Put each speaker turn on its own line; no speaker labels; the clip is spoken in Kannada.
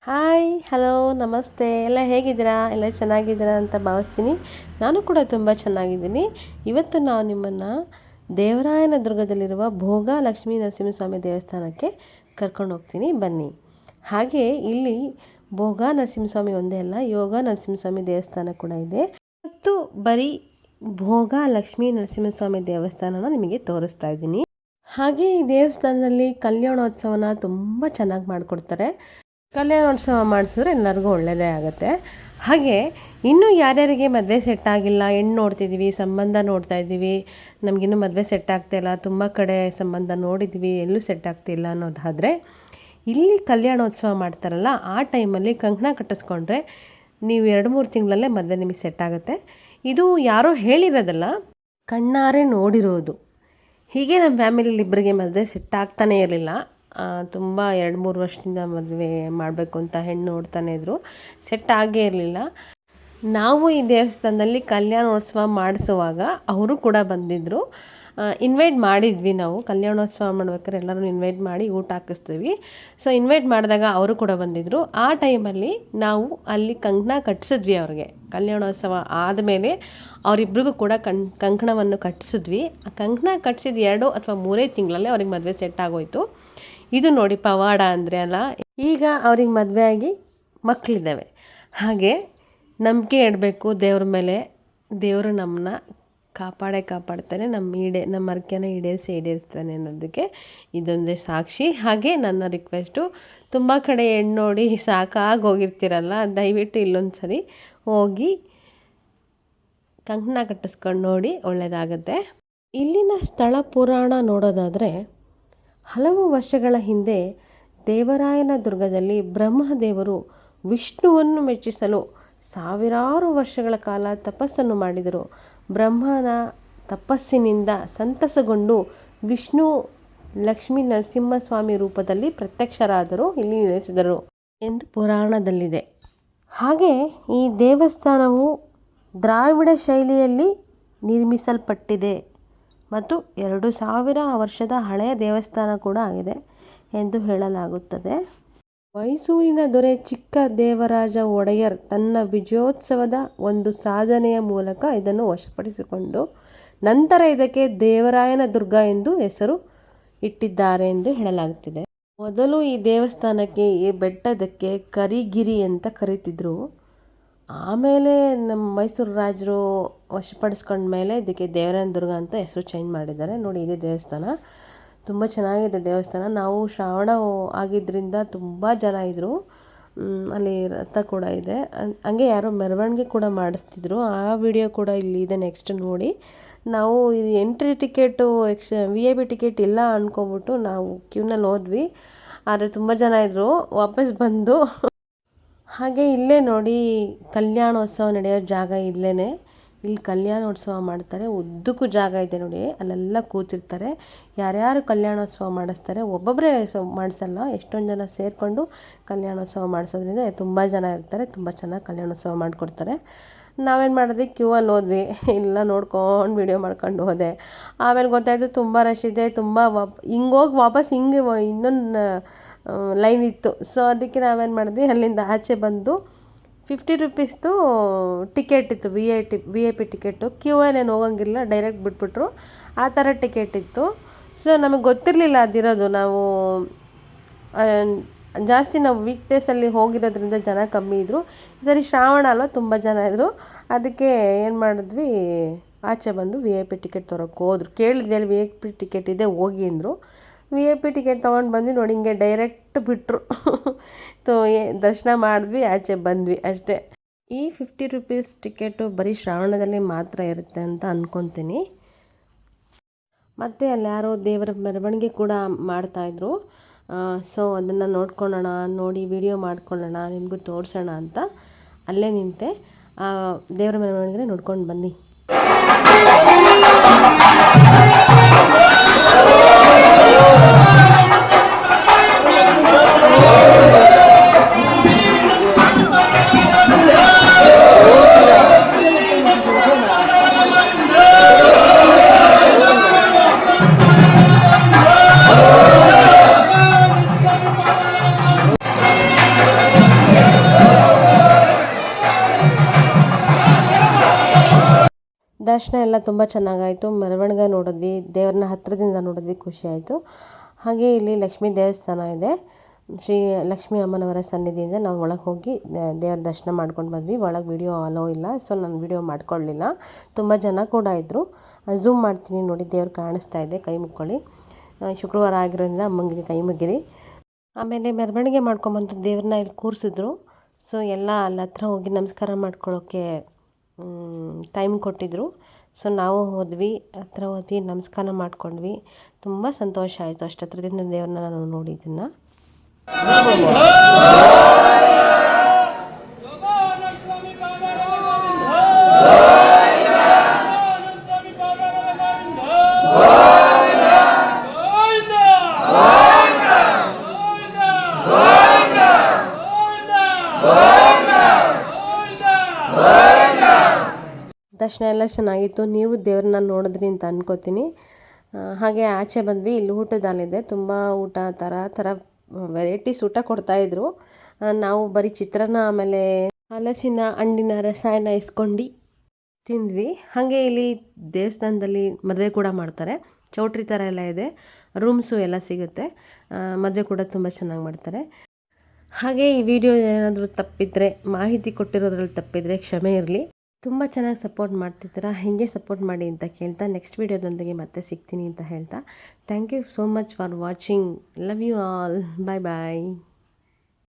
ಹಾಯ್ ಹಲೋ ನಮಸ್ತೆ ಎಲ್ಲ ಹೇಗಿದ್ದೀರಾ ಎಲ್ಲ ಚೆನ್ನಾಗಿದ್ದೀರಾ ಅಂತ ಭಾವಿಸ್ತೀನಿ. ನಾನು ಕೂಡ ತುಂಬ ಚೆನ್ನಾಗಿದ್ದೀನಿ. ಇವತ್ತು ನಾವು ನಿಮ್ಮನ್ನು ದೇವರಾಯನ ದುರ್ಗದಲ್ಲಿರುವ ಭೋಗ ಲಕ್ಷ್ಮೀ ನರಸಿಂಹಸ್ವಾಮಿ ದೇವಸ್ಥಾನಕ್ಕೆ ಕರ್ಕೊಂಡು ಹೋಗ್ತೀನಿ, ಬನ್ನಿ. ಹಾಗೆ ಇಲ್ಲಿ ಭೋಗ ನರಸಿಂಹಸ್ವಾಮಿ ಒಂದೇ ಅಲ್ಲ, ಯೋಗ ನರಸಿಂಹಸ್ವಾಮಿ ದೇವಸ್ಥಾನ ಕೂಡ ಇದೆ. ಇವತ್ತು ಬರೀ ಭೋಗ ಲಕ್ಷ್ಮೀ ನರಸಿಂಹಸ್ವಾಮಿ ದೇವಸ್ಥಾನನ ನಿಮಗೆ ತೋರಿಸ್ತಾ ಇದ್ದೀನಿ. ಹಾಗೆ ಈ ದೇವಸ್ಥಾನದಲ್ಲಿ ಕಲ್ಯಾಣೋತ್ಸವನ ತುಂಬ ಚೆನ್ನಾಗಿ ಮಾಡಿಕೊಡ್ತಾರೆ. ಕಲ್ಯಾಣೋತ್ಸವ ಮಾಡಿಸಿದ್ರೆ ಎಲ್ಲರಿಗೂ ಒಳ್ಳೆಯದೇ ಆಗುತ್ತೆ. ಹಾಗೆ ಇನ್ನೂ ಯಾರ್ಯಾರಿಗೆ ಮದುವೆ ಸೆಟ್ ಆಗಿಲ್ಲ, ಹೆಣ್ಣು ನೋಡ್ತಿದ್ದೀವಿ, ಸಂಬಂಧ ನೋಡ್ತಾ ಇದ್ದೀವಿ, ನಮಗಿನ್ನೂ ಮದುವೆ ಸೆಟ್ ಆಗ್ತಾಯಿಲ್ಲ, ತುಂಬ ಕಡೆ ಸಂಬಂಧ ನೋಡಿದ್ವಿ, ಎಲ್ಲೂ ಸೆಟ್ ಆಗ್ತಿಲ್ಲ ಅನ್ನೋದಾದರೆ ಇಲ್ಲಿ ಕಲ್ಯಾಣೋತ್ಸವ ಮಾಡ್ತಾರಲ್ಲ ಆ ಟೈಮಲ್ಲಿ ಕಂಕಣ ಕಟ್ಟಿಸ್ಕೊಂಡ್ರೆ ನೀವು 2-3 ತಿಂಗಳಲ್ಲೇ ಮದುವೆ ನಿಮಗೆ ಸೆಟ್ ಆಗುತ್ತೆ. ಇದು ಯಾರೋ ಹೇಳಿರೋದಲ್ಲ, ಕಣ್ಣಾರೆ ನೋಡಿರೋದು. ಹೀಗೆ ನಮ್ಮ ಫ್ಯಾಮಿಲಿಲಿ ಇಬ್ಬರಿಗೆ ಮದುವೆ ಸೆಟ್ ಆಗ್ತಾನೇ ಇರಲಿಲ್ಲ. ತುಂಬ 2-3 ವರ್ಷದಿಂದ ಮದುವೆ ಮಾಡಬೇಕು ಅಂತ ಹೆಣ್ಣು ನೋಡ್ತಾನೆ ಇದ್ದರು, ಸೆಟ್ ಆಗೇ ಇರಲಿಲ್ಲ. ನಾವು ಈ ದೇವಸ್ಥಾನದಲ್ಲಿ ಕಲ್ಯಾಣೋತ್ಸವ ಮಾಡಿಸುವಾಗ ಅವರು ಕೂಡ ಬಂದಿದ್ದರು. ಇನ್ವೈಟ್ ಮಾಡಿದ್ವಿ, ನಾವು ಕಲ್ಯಾಣೋತ್ಸವ ಮಾಡ್ಬೇಕಾದ್ರೆ ಎಲ್ಲರೂ ಇನ್ವೈಟ್ ಮಾಡಿ ಊಟ ಹಾಕಿಸ್ತೀವಿ. ಸೊ ಇನ್ವೈಟ್ ಮಾಡಿದಾಗ ಅವರು ಕೂಡ ಬಂದಿದ್ದರು. ಆ ಟೈಮಲ್ಲಿ ನಾವು ಅಲ್ಲಿ ಕಂಕಣ ಕಟ್ಟಿಸಿದ್ವಿ ಅವ್ರಿಗೆ. ಕಲ್ಯಾಣೋತ್ಸವ ಆದಮೇಲೆ ಅವರಿಬ್ರಿಗೂ ಕೂಡ ಕಂಕಣವನ್ನು ಕಟ್ಟಿಸಿದ್ವಿ. ಆ ಕಂಕಣ ಕಟ್ಟಿಸಿದ 2 ಅಥವಾ 3 ತಿಂಗಳಲ್ಲೇ ಅವ್ರಿಗೆ ಮದುವೆ ಸೆಟ್ ಆಗೋಯ್ತು. ಇದು ನೋಡಿ ಪವಾಡ ಅಂದರೆ ಅಲ್ಲ. ಈಗ ಅವ್ರಿಗೆ ಮದುವೆ ಆಗಿ ಮಕ್ಕಳಿದ್ದಾವೆ. ಹಾಗೆ ನಂಬಿಕೆ ಇಡಬೇಕು ದೇವ್ರ ಮೇಲೆ. ದೇವರು ನಮ್ಮನ್ನ ಕಾಪಾಡ್ತಾನೆ, ನಮ್ಮ ಹರಕೆನ ಈಡೇರಿಸ್ತಾನೆ ಅನ್ನೋದಕ್ಕೆ ಇದೊಂದೇ ಸಾಕ್ಷಿ. ಹಾಗೆ ನನ್ನ ರಿಕ್ವೆಸ್ಟು, ತುಂಬ ಕಡೆ ಹೆಣ್ಣು ನೋಡಿ ಸಾಕಾಗಿ ಹೋಗಿರ್ತೀರಲ್ಲ, ದಯವಿಟ್ಟು ಇಲ್ಲೊಂದು ಸರಿ ಹೋಗಿ ಕಂಕಣ ಕಟ್ಟಿಸ್ಕೊಂಡು ನೋಡಿ, ಒಳ್ಳೆಯದಾಗತ್ತೆ. ಇಲ್ಲಿನ ಸ್ಥಳ ಪುರಾಣ ನೋಡೋದಾದರೆ, ಹಲವು ವರ್ಷಗಳ ಹಿಂದೆ ದೇವರಾಯನ ದುರ್ಗದಲ್ಲಿ ಬ್ರಹ್ಮದೇವರು ವಿಷ್ಣುವನ್ನು ಮೆಚ್ಚಿಸಲು ಸಾವಿರಾರು ವರ್ಷಗಳ ಕಾಲ ತಪಸ್ಸನ್ನು ಮಾಡಿದರು. ಬ್ರಹ್ಮನ ತಪಸ್ಸಿನಿಂದ ಸಂತಸಗೊಂಡು ವಿಷ್ಣು ಲಕ್ಷ್ಮೀ ನರಸಿಂಹಸ್ವಾಮಿ ರೂಪದಲ್ಲಿ ಪ್ರತ್ಯಕ್ಷರಾದರು, ಇಲ್ಲಿ ನೆಲೆಸಿದರು ಎಂದು ಪುರಾಣದಲ್ಲಿದೆ. ಹಾಗೆ ಈ ದೇವಸ್ಥಾನವು ದ್ರಾವಿಡ ಶೈಲಿಯಲ್ಲಿ ನಿರ್ಮಿಸಲ್ಪಟ್ಟಿದೆ ಮತ್ತು 2000 ವರ್ಷದ ಹಳೆಯ ದೇವಸ್ಥಾನ ಕೂಡ ಆಗಿದೆ ಎಂದು ಹೇಳಲಾಗುತ್ತದೆ. ಮೈಸೂರಿನ ದೊರೆ ಚಿಕ್ಕ ದೇವರಾಜ ಒಡೆಯರ್ ತನ್ನ ವಿಜಯೋತ್ಸವದ ಒಂದು ಸಾಧನೆಯ ಮೂಲಕ ಇದನ್ನು ವಶಪಡಿಸಿಕೊಂಡು ನಂತರ ಇದಕ್ಕೆ ದೇವರಾಯನ ದುರ್ಗ ಎಂದು ಹೆಸರು ಇಟ್ಟಿದ್ದಾರೆ ಎಂದು ಹೇಳಲಾಗುತ್ತಿದೆ. ಮೊದಲು ಈ ದೇವಸ್ಥಾನಕ್ಕೆ ಈ ಬೆಟ್ಟದಕ್ಕೆ ಕರಿಗಿರಿ ಅಂತ ಕರೀತಿದ್ರು. ಆಮೇಲೆ ನಮ್ಮ ಮೈಸೂರು ರಾಜರು ವಶಪಡಿಸ್ಕೊಂಡ್ಮೇಲೆ ಇದಕ್ಕೆ ದೇವರಾಯನ ದುರ್ಗ ಅಂತ ಹೆಸರು ಚೇಂಜ್ ಮಾಡಿದ್ದಾರೆ. ನೋಡಿ, ಇದೇ ದೇವಸ್ಥಾನ, ತುಂಬ ಚೆನ್ನಾಗಿದೆ ದೇವಸ್ಥಾನ. ನಾವು ಶ್ರಾವಣ ಆಗಿದ್ದರಿಂದ ತುಂಬ ಜನ ಇದ್ದರು. ಅಲ್ಲಿ ರಥ ಕೂಡ ಇದೆ. ಹಂಗೆ ಯಾರೋ ಮೆರವಣಿಗೆ ಕೂಡ ಮಾಡಿಸ್ತಿದ್ರು. ಆ ವಿಡಿಯೋ ಕೂಡ ಇಲ್ಲಿ ಇದೆ, ನೆಕ್ಸ್ಟ್ ನೋಡಿ. ನಾವು ಇದು ಎಂಟ್ರಿ ಟಿಕೆಟು VIP ಟಿಕೆಟ್ ಇಲ್ಲ ಅಂದ್ಕೊಬಿಟ್ಟು ನಾವು ಕ್ಯೂನಲ್ಲಿ ಹೋದ್ವಿ. ಆದರೆ ತುಂಬ ಜನ ಇದ್ದರು, ವಾಪಸ್ ಬಂದು. ಹಾಗೆ ಇಲ್ಲೇ ನೋಡಿ ಕಲ್ಯಾಣೋತ್ಸವ ನಡೆಯೋ ಜಾಗ ಇಲ್ಲೇ. ಇಲ್ಲಿ ಕಲ್ಯಾಣೋತ್ಸವ ಮಾಡ್ತಾರೆ. ಉದ್ದಕ್ಕೂ ಜಾಗ ಇದೆ ನೋಡಿ, ಅಲ್ಲೆಲ್ಲ ಕೂತಿರ್ತಾರೆ. ಯಾರ್ಯಾರು ಕಲ್ಯಾಣೋತ್ಸವ ಮಾಡಿಸ್ತಾರೆ, ಒಬ್ಬೊಬ್ಬರೇ ಮಾಡಿಸಲ್ಲ, ಎಷ್ಟೊಂದು ಜನ ಸೇರಿಕೊಂಡು ಕಲ್ಯಾಣೋತ್ಸವ ಮಾಡಿಸೋದ್ರಿಂದ ತುಂಬ ಜನ ಇರ್ತಾರೆ. ತುಂಬ ಚೆನ್ನಾಗಿ ಕಲ್ಯಾಣೋತ್ಸವ ಮಾಡಿಕೊಡ್ತಾರೆ. ನಾವೇನು ಮಾಡಿದ್ವಿ, ಕ್ಯೂವಲ್ಲಿ ಹೋದ್ವಿ, ಎಲ್ಲ ನೋಡ್ಕೊಂಡು ವಿಡಿಯೋ ಮಾಡ್ಕೊಂಡು ಹೋದೆ. ಆಮೇಲೆ ಗೊತ್ತಾಯಿತು ತುಂಬ ರಶ್ ಇದೆ, ತುಂಬ ಹಿಂಗೋಗಿ ವಾಪಸ್ ಹಿಂಗೆ ಇನ್ನೊಂದು ಲೈನ್ ಇತ್ತು. ಸೊ ಅದಕ್ಕೆ ನಾವೇನು ಮಾಡಿದ್ವಿ, ಅಲ್ಲಿಂದ ಆಚೆ ಬಂದು 50 ರೂಪೀಸ್ದು ಟಿಕೆಟ್ ಇತ್ತು, VIP ಟಿಕೆಟು. ಕ್ಯೂವಲ್ಲೇನು ಹೋಗೋಂಗಿಲ್ಲ, ಡೈರೆಕ್ಟ್ ಬಿಟ್ಬಿಟ್ರು. ಆ ಥರ ಟಿಕೆಟ್ ಇತ್ತು. ಸೊ ನಮಗೆ ಗೊತ್ತಿರಲಿಲ್ಲ ಅದಿರೋದು. ನಾವು ಜಾಸ್ತಿ ನಾವು ವೀಕ್ ಡೇಸಲ್ಲಿ ಹೋಗಿರೋದ್ರಿಂದ ಜನ ಕಮ್ಮಿ ಇದ್ದರು. ಸರಿ ಶ್ರಾವಣ ಅಲ್ವ, ತುಂಬ ಜನ ಇದ್ದರು. ಅದಕ್ಕೆ ಏನು ಮಾಡಿದ್ವಿ, ಆಚೆ ಬಂದು VIP ಟಿಕೆಟ್ ತೊಗೊಳಕ್ಕೆ ಹೋದ್ರು. ಕೇಳಿದ್ವಿ, ಅಲ್ಲಿ VIP ಟಿಕೆಟ್ ಇದೆ ಹೋಗಿ ಅಂದರು. VIP ಟಿಕೆಟ್ ತೊಗೊಂಡು ಬಂದ್ವಿ. ನೋಡಿ, ಹಿಂಗೆ ಡೈರೆಕ್ಟ್ ಬಿಟ್ಟರು. ದರ್ಶನ ಮಾಡಿದ್ವಿ, ಆಚೆ ಬಂದ್ವಿ ಅಷ್ಟೇ. ಈ 50 ರೂಪೀಸ್ ಟಿಕೆಟು ಬರೀ ಶ್ರಾವಣದಲ್ಲಿ ಮಾತ್ರ ಇರುತ್ತೆ ಅಂತ ಅಂದ್ಕೊತೀನಿ. ಮತ್ತು ಅಲ್ಲಿ ಯಾರೋ ದೇವರ ಮೆರವಣಿಗೆ ಕೂಡ ಮಾಡ್ತಾಯಿದ್ರು. ಸೊ ಅದನ್ನು ನೋಡ್ಕೊಳ್ಳೋಣ, ನೋಡಿ ವಿಡಿಯೋ ಮಾಡ್ಕೊಳ್ಳೋಣ, ನಿಮಗೂ ತೋರಿಸೋಣ ಅಂತ ಅಲ್ಲೇ ನಿಂತೆ ದೇವರ ಮೆರವಣಿಗೆ ನೋಡ್ಕೊಂಡು ಬನ್ನಿ. ದರ್ಶನ ಎಲ್ಲ ತುಂಬ ಚೆನ್ನಾಗಾಯಿತು. ಮೆರವಣಿಗೆ ನೋಡಿದ್ವಿ, ದೇವ್ರನ್ನ ಹತ್ತಿರದಿಂದ ನೋಡಿದ್ವಿ, ಖುಷಿ ಆಯಿತು. ಹಾಗೆ ಇಲ್ಲಿ ಲಕ್ಷ್ಮೀ ದೇವಸ್ಥಾನ ಇದೆ. ಶ್ರೀ ಲಕ್ಷ್ಮೀ ಅಮ್ಮನವರ ಸನ್ನಿಧಿಯಿಂದ ನಾವು ಒಳಗೆ ಹೋಗಿ ದೇವ್ರ ದರ್ಶನ ಮಾಡ್ಕೊಂಡು ಬಂದ್ವಿ. ಒಳಗೆ ವಿಡಿಯೋ ಅಲೋ ಇಲ್ಲ, ಸೊ ನಾನು ವಿಡಿಯೋ ಮಾಡ್ಕೊಳ್ಳಿಲ್ಲ. ತುಂಬ ಜನ ಕೂಡ ಇದ್ದರು. ಝೂಮ್ ಮಾಡ್ತೀನಿ ನೋಡಿ, ದೇವ್ರು ಕಾಣಿಸ್ತಾ ಇದೆ, ಕೈ ಮುಕ್ಕೊಳ್ಳಿ. ಶುಕ್ರವಾರ ಆಗಿರೋದ್ರಿಂದ ಅಮ್ಮಂಗೆ ಕೈ ಮುಗಿರಿ. ಆಮೇಲೆ ಮೆರವಣಿಗೆ ಮಾಡ್ಕೊಂಬಂದು ದೇವ್ರನ್ನ ಇಲ್ಲಿ ಕೂರಿಸಿದ್ರು. ಸೊ ಎಲ್ಲ ಅಲ್ಲಿ ಹತ್ರ ಹೋಗಿ ನಮಸ್ಕಾರ ಮಾಡ್ಕೊಳ್ಳೋಕ್ಕೆ ಟೈಮ್ ಕೊಟ್ಟಿದ್ದರು. ಸೊ ನಾವು ಹೋದ್ವಿ, ಹತ್ರ ಹೋದ್ವಿ, ನಮಸ್ಕಾರ ಮಾಡ್ಕೊಂಡ್ವಿ. ತುಂಬ ಸಂತೋಷ ಆಯಿತು ಅಷ್ಟು ಹತ್ರದಿಂದ ದೇವ್ರನ್ನ ನಾನು ನೋಡಿದ್ದನ್ನು. ದರ್ಶನ ಎಲ್ಲ ಚೆನ್ನಾಗಿತ್ತು. ನೀವು ದೇವ್ರನ್ನ ನೋಡಿದ್ರಿ ಅಂತ ಅನ್ಕೋತೀನಿ. ಹಾಗೆ ಆಚೆ ಬಂದ್ವಿ. ಇಲ್ಲಿ ಊಟದ ಹಾಲಿದೆ, ತುಂಬ ಊಟ ಥರ ವೆರೈಟೀಸ್ ಊಟ ಕೊಡ್ತಾಯಿದ್ರು. ನಾವು ಬರೀ ಚಿತ್ರಾನ್ನ ಆಮೇಲೆ ಹಲಸಿನ ಹಣ್ಣಿನ ರಸಾಯನ ಇಸ್ಕೊಂಡು ತಿಂದ್ವಿ. ಹಾಗೆ ಇಲ್ಲಿ ದೇವಸ್ಥಾನದಲ್ಲಿ ಮದುವೆ ಕೂಡ ಮಾಡ್ತಾರೆ. ಚೌಟ್ರಿ ಥರ ಎಲ್ಲ ಇದೆ, ರೂಮ್ಸು ಎಲ್ಲ ಸಿಗುತ್ತೆ. ಮದುವೆ ಕೂಡ ತುಂಬ ಚೆನ್ನಾಗಿ ಮಾಡ್ತಾರೆ. ಹಾಗೆ ಈ ವಿಡಿಯೋ ಏನಾದರೂ ತಪ್ಪಿದರೆ, ಮಾಹಿತಿ ಕೊಟ್ಟಿರೋದ್ರಲ್ಲಿ ತಪ್ಪಿದರೆ ಕ್ಷಮೆ ಇರಲಿ. ತುಂಬ ಚೆನ್ನಾಗಿ ಸಪೋರ್ಟ್ ಮಾಡ್ತಿದ್ದೀರಾ, ಹೀಗೆ ಸಪೋರ್ಟ್ ಮಾಡಿ ಅಂತ ಕೇಳ್ತಾ ನೆಕ್ಸ್ಟ್ ವೀಡಿಯೋದೊಂದಿಗೆ ಮತ್ತೆ ಸಿಗ್ತೀನಿ ಅಂತ ಹೇಳ್ತಾ thank you so much for watching. Love you all. Bye bye.